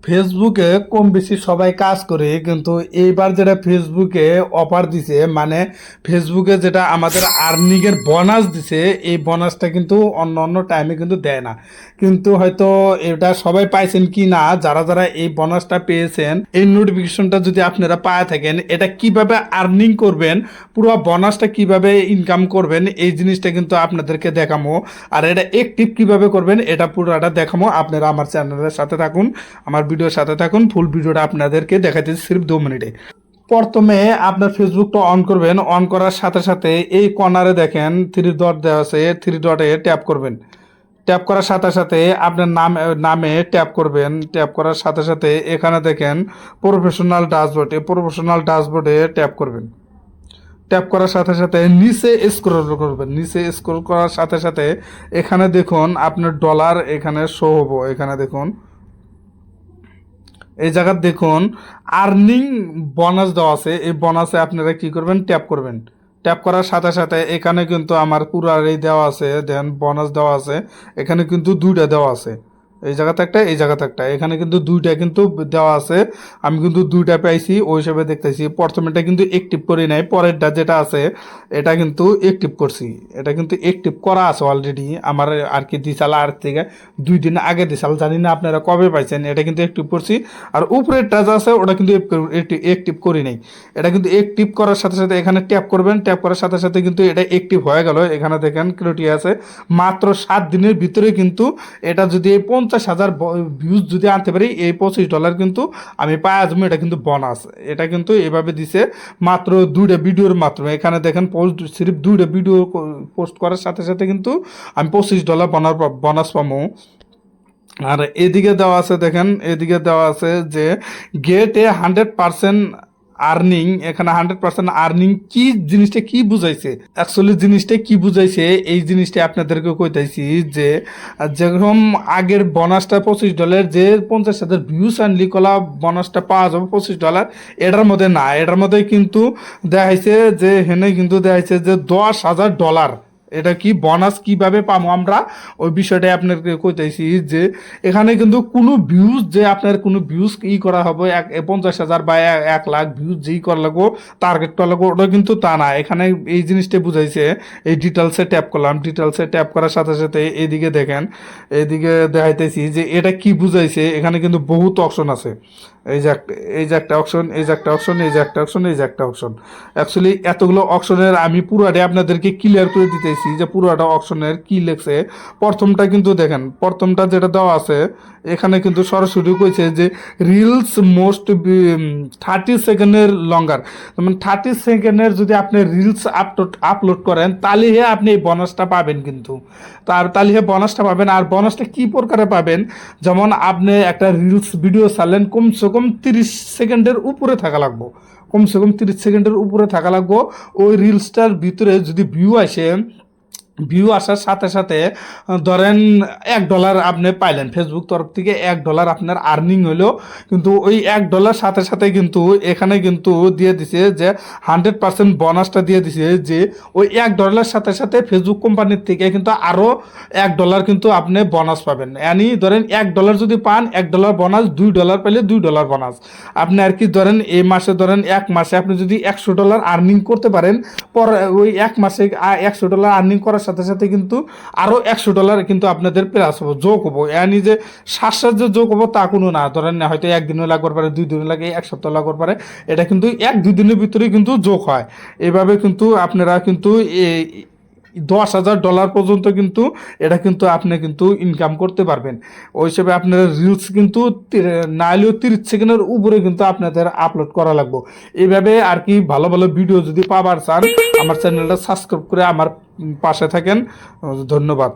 ফেসবুকে কম বেশি সবাই কাজ করে, কিন্তু এইবার যেটা ফেসবুকে অফার দিছে, মানে ফেসবুকে যেটা আমাদের আর্নিংয়ের বোনাস দিছে, এই বোনাসটা কিন্তু অন্য অন্য টাইমে কিন্তু দেয় না। কিন্তু হয়তো এটা সবাই পাইছেন কি না, যারা যারা এই বোনাসটা পেয়েছেন, এই নোটিফিকেশনটা যদি আপনারা পায় থাকেন, এটা কিভাবে আর্নিং করবেন, পুরো বোনাসটা কিভাবে ইনকাম করবেন, এই জিনিসটা কিন্তু আপনাদেরকে দেখামো। আর এটা অ্যাক্টিভ কিভাবে করবেন এটা পুরোটা দেখামো। আপনারা আমার চ্যানেলের সাথে থাকুন, আমার ভিডিওর সাথে থাকুন। ফুল ভিডিওটা আপনাদেরকে দেখাইতেছি সির্ফ 2 মিনিটে। প্রথমে আপনার ফেসবুকটা অন করবেন। অন করার সাথে সাথে এই কর্নারে দেখেন 3 ডট দেওয়া আছে, 3 ডটে ট্যাপ করবেন। ট্যাপ করার সাথে সাথে আপনার নামে ট্যাপ করবেন। ট্যাপ করার সাথে সাথে এখানে দেখেন প্রফেশনাল ড্যাশবোর্ড, এই প্রফেশনাল ড্যাশবোর্ডে ট্যাপ করবেন। ট্যাপ করার সাথে সাথে নিচে স্ক্রল করবেন। নিচে স্ক্রল করার সাথে সাথে এখানে দেখুন আপনার ডলার এখানে শো হবো। এখানে দেখুন, এই জায়গায় দেখুন আর্নিং বোনাস দেওয়া আছে। এই বোনাসে আপনারা কি করবেন, ট্যাপ করবেন। ট্যাপ করার সাথে সাথে এখানে কিন্তু আমার পুরো এই দেওয়া আছে, দেন বোনাস দেওয়া আছে। এখানে কিন্তু 2টা দেওয়া আছে, এই জায়গাতে একটা, এই জায়গাতে একটা। এখানে কিন্তু 2টা কিন্তু দেওয়া আছে। আমি কিন্তু 2টা পাইছি, ওই হিসাবে দেখতেছি। প্রথমেটা কিন্তু অ্যাক্টিভ করি নাই, পরেরটা যেটা আছে এটা কিন্তু অ্যাক্টিভ করছি। এটা কিন্তু অ্যাক্টিভ করা আছে অলরেডি আমার, আর কি দিশাল আর থেকে 2 দিন আগে দিশাল, জানি না আপনারা কবে পাইছেন। এটা কিন্তু অ্যাক্টিভ করছি। আর উপরেরটা যা আছে ওটা কিন্তু অ্যাক্টিভ করি নাই। এটা কিন্তু অ্যাক্টিভ করার সাথে সাথে এখানে ট্যাপ করবেন। ট্যাপ করার সাথে সাথে কিন্তু এটা অ্যাক্টিভ হয়ে গেল। এখানে দেখেন ক্রিয়েটি আছে। মাত্র 7 দিনের ভিতরে কিন্তু এটা যদি 50,000 ভিউজ যদি আনতে পারি, এই $25 কিন্তু আমি পাই আসবো। এটা কিন্তু বোনাস। এটা কিন্তু এভাবে দিছে মাত্র 2টা ভিডিওর মাত্র। এখানে দেখেন পোস্ট, সির্ফ 2টা ভিডিও পোস্ট করার সাথে সাথে কিন্তু আমি $25 বোনাস পাবো। আর এদিকে দেওয়া আছে, দেখেন এদিকে দেওয়া আছে যে গেট এ 100% আর্নিং। এখানে 100% আর্নিং কি জিনিসটা কি বুঝাইছে, অ্যাকচুয়ালি জিনিসটা কি বুঝাইছে, এই জিনিসটা আপনাদেরকে কইতাইছি যে যেরকম আগের বোনাসটা $25, যে 50,000 ভিউস আনলি কলা বোনাসটা পাওয়া যাবে $25, এটার মধ্যে না। এটার মধ্যে কিন্তু দেখাইছে যে হেনে কিন্তু দেখাইছে যে $10,000। এটা কি বোনাস কিভাবে পাবো আমরা, ওই বিষয়টাই আপনাকে কইতেছি। যে এখানে কিন্তু কোনো ভিউজ, যে আপনার কোনো ভিউজ ই করা হবে 50,000 বা 1 লাখ ভিউজ যেই করা লাগবো, টার্গেট করা লাগবো, ওটা কিন্তু তা না। এখানে এই জিনিসটা বুঝাইছে। এই ডিটেলসে ট্যাপ করলাম। ডিটেলসে ট্যাপ করার সাথে সাথে এদিকে দেখেন, এদিকে দেখাইতেছি যে এটা কি বুঝাইছে। এখানে কিন্তু বহুত অপশন আছে। এই যে একটা অপশন, এই যে একটা অপশন, এই যে একটা অপশন, এই যে একটা অপশন। অ্যাকচুয়ালি এতগুলো অপশনের আমি পুরোটাই আপনাদেরকে ক্লিয়ার করে দিতেছি যে পুরোটা অপশনের কি লেখছে। প্রথমটা কিন্তু দেখেন, প্রথমটা যেটা দেওয়া আছে এখানে কিন্তু সরাসরি কইছে যে রিলস মোস্ট 30 সেকেন্ডের লঙ্গার। মানে 30 সেকেন্ডের যদি আপনি রিলস আপলোড করেন, তাহলে আপনি এই বোনাসটা পাবেন। কিন্তু তাহলে বোনাসটা পাবেন। আর বোনাসটা কি প্রকারে পাবেন, যেমন আপনি একটা রিলস ভিডিও ছাড়লেন, কমসে কম 30 সেকেন্ডের উপরে থাকা লাগবো। কমসে কম 30 সেকেন্ডের উপরে থাকা লাগবো। ওই রিলসটার ভিতরে যদি ভিউ আসে, ভিউ আসার সাথে সাথে ধরেন $1 আপনি পাইলেন, ফেসবুক তরফ থেকে $1 আপনার আর্নিং হইলো। কিন্তু ওই $1 সাথে সাথে কিন্তু এখানে কিন্তু দিয়ে দিছে যে 100% বোনাসটা দিয়ে দিছে। যে ওই $1 সাথে সাথে ফেসবুক কোম্পানির থেকে কিন্তু আরও $1 কিন্তু আপনি বোনাস পাবেন। ইয়ানি ধরেন $1 যদি পান, $1 বোনাস, $2 পেলে $2 বোনাস। আপনি আর কি ধরেন এই মাসে, ধরেন 1 মাসে আপনি যদি $100 আর্নিং করতে পারেন, পর ওই 1 মাসে $100 আর্নিং করার সাথে সাথে কিন্তু আরও $100 কিন্তু আপনাদের প্লাস হবো, যোগ হবো। এনি যে যে যোগ হবো তা কোনো না। ধরেন হয়তো 1 দিনও লাগবার পারে, 2 দিনও লাগে, 1 সপ্তাহ লাগবার পারে। এটা কিন্তু 1-2 দিনের ভিতরে কিন্তু যোগ হয়। এভাবে কিন্তু আপনারা কিন্তু $10,000 পর্যন্ত কিন্তু এটা কিন্তু আপনি কিন্তু ইনকাম করতে পারবেন। ওই হিসেবে আপনারা রিলস কিন্তু না হলেও 30 সেকেন্ডের উপরে কিন্তু আপনাদের আপলোড করা লাগবে। এইভাবে আর কি ভালো ভালো ভিডিও যদি পাবার চান, আমার চ্যানেলটা সাবস্ক্রাইব করে আমার পাশে থাকেন। ধন্যবাদ।